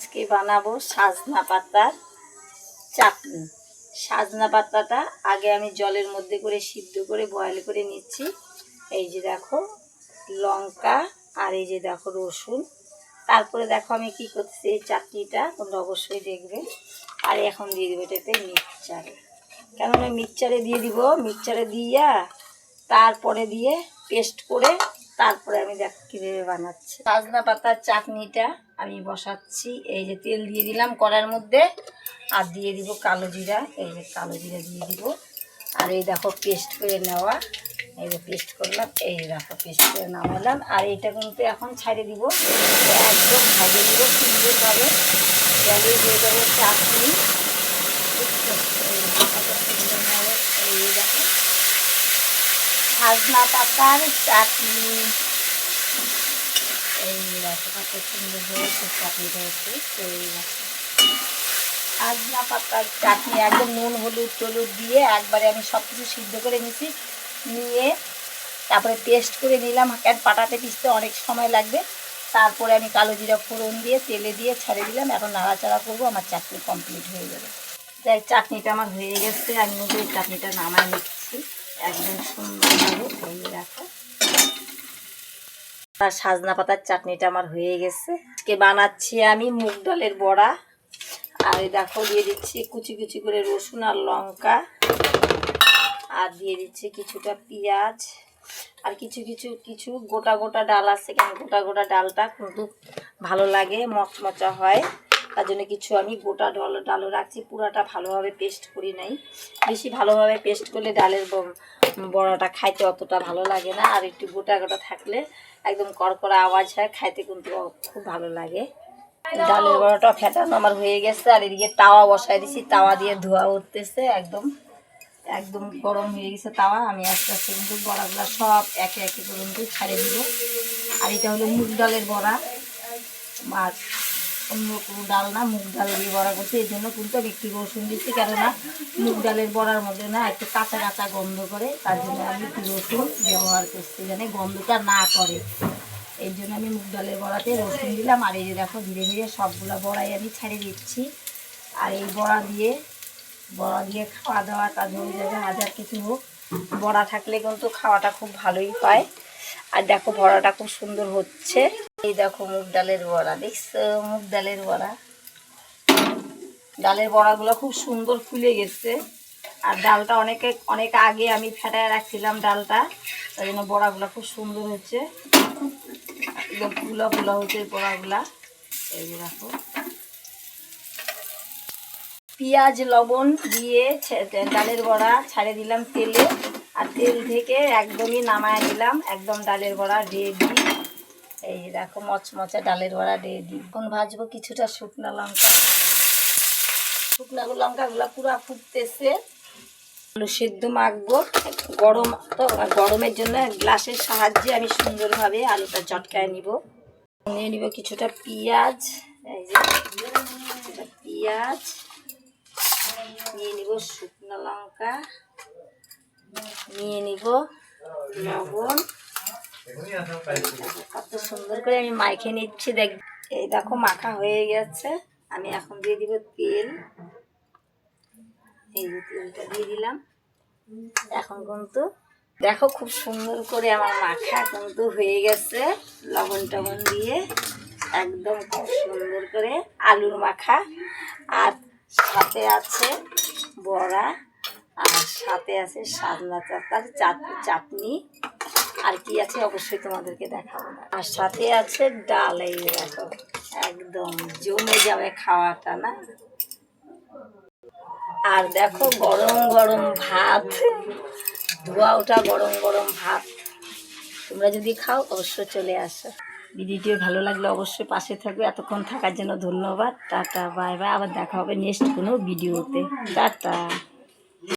আজকে বানাবো সাজনা পাতার চাটনি। সাজনা পাতাটা আগে আমি জলের মধ্যে করে সিদ্ধ করে বয়েল করে নিচ্ছি। এই যে দেখো লঙ্কা আর এই যে দেখো রসুন। তারপরে দেখো আমি কি করছি, এই চাটনিটা তোমরা অবশ্যই দেখবে। আর এখন দিয়ে দেবো এটাতে মিক্সচারে, কেননা মিক্সচারে দিয়ে দিব। মিক্সচারে দিয়া তারপরে দিয়ে পেস্ট করে তারপরে আমি দেখো কীভাবে বানাচ্ছি। সাজনা পাতার চাটনিটা আমি বসাচ্ছি। এই যে তেল দিয়ে দিলাম কড়ার মধ্যে, আর দিয়ে দিব কালো জিরা। এই যে কালো জিরা দিয়ে দিব। আর এই দেখো পেস্ট করে নেওয়া, এই যে পেস্ট করলাম, এই দেখো পেস্ট করে নামালাম। আর এইটা কিন্তু এখন ছাড়িয়ে দিব, একদম ভাজে দিব সুন্দরভাবে। জলে দিয়ে দেবো চাটনি, এই দেখো সাজনা পাতার চাটনি। এই দেখো কত সুন্দর হয়েছে চাটনিটা হচ্ছে। এই দেখো সাজনা পাতার চাটনি একদম নুন হলুদ টলুদ দিয়ে একবারে আমি সব কিছু সিদ্ধ করে নিয়ে তারপরে পেস্ট করে নিলাম। পাটাতে পিষতে অনেক সময় লাগবে। তারপরে আমি কালো জিরা ফোড়ন দিয়ে তেলে দিয়ে ছেড়ে দিলাম। এখন নাড়াচাড়া করবো, আমার চাটনি কমপ্লিট হয়ে যাবে। তাই চাটনিটা আমার হয়ে গেছে, আমি নিজের চাটনিটা নামায় নিচ্ছি একদম সুন্দরভাবে। এই রাখো আর সাজনা পাতার চাটনিটা আমার হয়ে গেছে। আজকে বানাচ্ছি আমি মুগ ডালের বড়া। আর দেখো দিয়ে দিচ্ছি কুচি কুচি করে রসুন আর লঙ্কা, আর দিয়ে দিচ্ছি কিছুটা পেঁয়াজ, আর কিছু গোটা গোটা ডাল আছে। কেন গোটা গোটা ডালটা কিন্তু ভালো লাগে, মচমচা হয়, তার জন্য কিছু আমি গোটা ডালও রাখছি। পুরাটা ভালোভাবে পেস্ট করি নাই, বেশি ভালোভাবে পেস্ট করলে ডালের বড়াটা খাইতে অতটা ভালো লাগে না। আর একটু গোটা গোটা থাকলে একদম কড়কড়া আওয়াজ হয়, খাইতে কিন্তু খুব ভালো লাগে। ডালের বড়াটা ফেটানো আমার হয়ে গেছে। আর এদিকে তাওয়া বসাই দিছি, তাওয়া দিয়ে ধোয়া উঠতেছে, একদম একদম গরম হয়ে গেছে তাওয়া। আমি আস্তে আস্তে কিন্তু বড়াগুলো সব একে একে করে কিন্তু ছাড়িয়ে দিব। আর এটা হলো মুগ ডালের বড়া, আর অন্য কোনো ডাল না, মুগ ডাল দিয়ে বড়া করছি। এই জন্য কিন্তু আমি একটু রসুন দিচ্ছি, কেননা মুগ ডালের বড়ার মধ্যে না একটু কাঁচা কাঁচা গন্ধ করে, তার জন্য আমি একটু রসুন ব্যবহার করছি যেন গন্ধটা না করে। এই জন্য আমি মুগ ডালের বড়াতে রসুন দিলাম। আর এই যে দেখো ধীরে ধীরে সবগুলো বড়াই আমি ছাড়িয়ে দিচ্ছি। আর এই বড়া দিয়ে খাওয়া দাওয়াটা হয়ে যাবে। হাজার কিছু হোক, বড়া থাকলে কিন্তু খাওয়াটা খুব ভালোই পায়। আর দেখো বড়াটা খুব সুন্দর হচ্ছে। এই দেখো মুগ ডালের বড়া, দেখছো মুগ ডালের বড়া। ডালের বড়াগুলো খুব সুন্দর ফুলে গেছে। আর ডালটা অনেক আগে আমি ফেটায় রাখছিলাম ডালটা, তাই জন্য বড়াগুলো খুব সুন্দর হচ্ছে, একদম ফুলা ফুলা হচ্ছে বড়াগুলা। এই যে দেখো পেঁয়াজ লবণ দিয়ে ডালের বড়া ছাড়িয়ে দিলাম তেলে। আর তেল থেকে একদমই নামায় নিলাম, একদম ডালের বড়া রেডি। এই দেখো মচমচা ডালের বড়া রেডি। এখন ভাজবো কিছুটা শুকনো লঙ্কাগুলো পুরো ফুটতেছে। আলু সেদ্ধ মাখবো, গরম তো, গরমের জন্য গ্লাসের সাহায্যে আমি সুন্দরভাবে আলুটা চটকায় নিয়ে নিব কিছুটা পেঁয়াজ। এই যে পেঁয়াজ নিয়ে নিব, শুকনো লঙ্কা নিয়ে নিব, লবণ। কত সুন্দর করে আমি মাখে নিচ্ছি, দেখ। এই দেখো মাখা হয়ে গেছে। আমি এখন দিয়ে দিব তেল। এই যে তেলটা দিয়ে দিলাম। এখন কিন্তু দেখো খুব সুন্দর করে আমার মাখা কিন্তু হয়ে গেছে, লবণ টবণ দিয়ে একদম খুব সুন্দর করে আলুর মাখা। আর সাথে আছে বড়া, আর সাথে আছে সাজনা পাতার চাটনি। আর কি আছে অবশ্যই তোমাদেরকে দেখাবো না। আর সাথে আছে ডাল। এই দেখো একদম জমে যাবে খাওয়াটা না। আর দেখো গরম গরম ভাত, ধোয়া ওঠা গরম গরম ভাত। তোমরা যদি খাও অবশ্যই চলে আসো। ভিডিওটি ভালো লাগলে অবশ্যই পাশে থাকবে। এতক্ষণ থাকার জন্য ধন্যবাদ। Tata bye bye. আবার দেখা হবে নেক্সট কোনো ভিডিওতে। টাটা।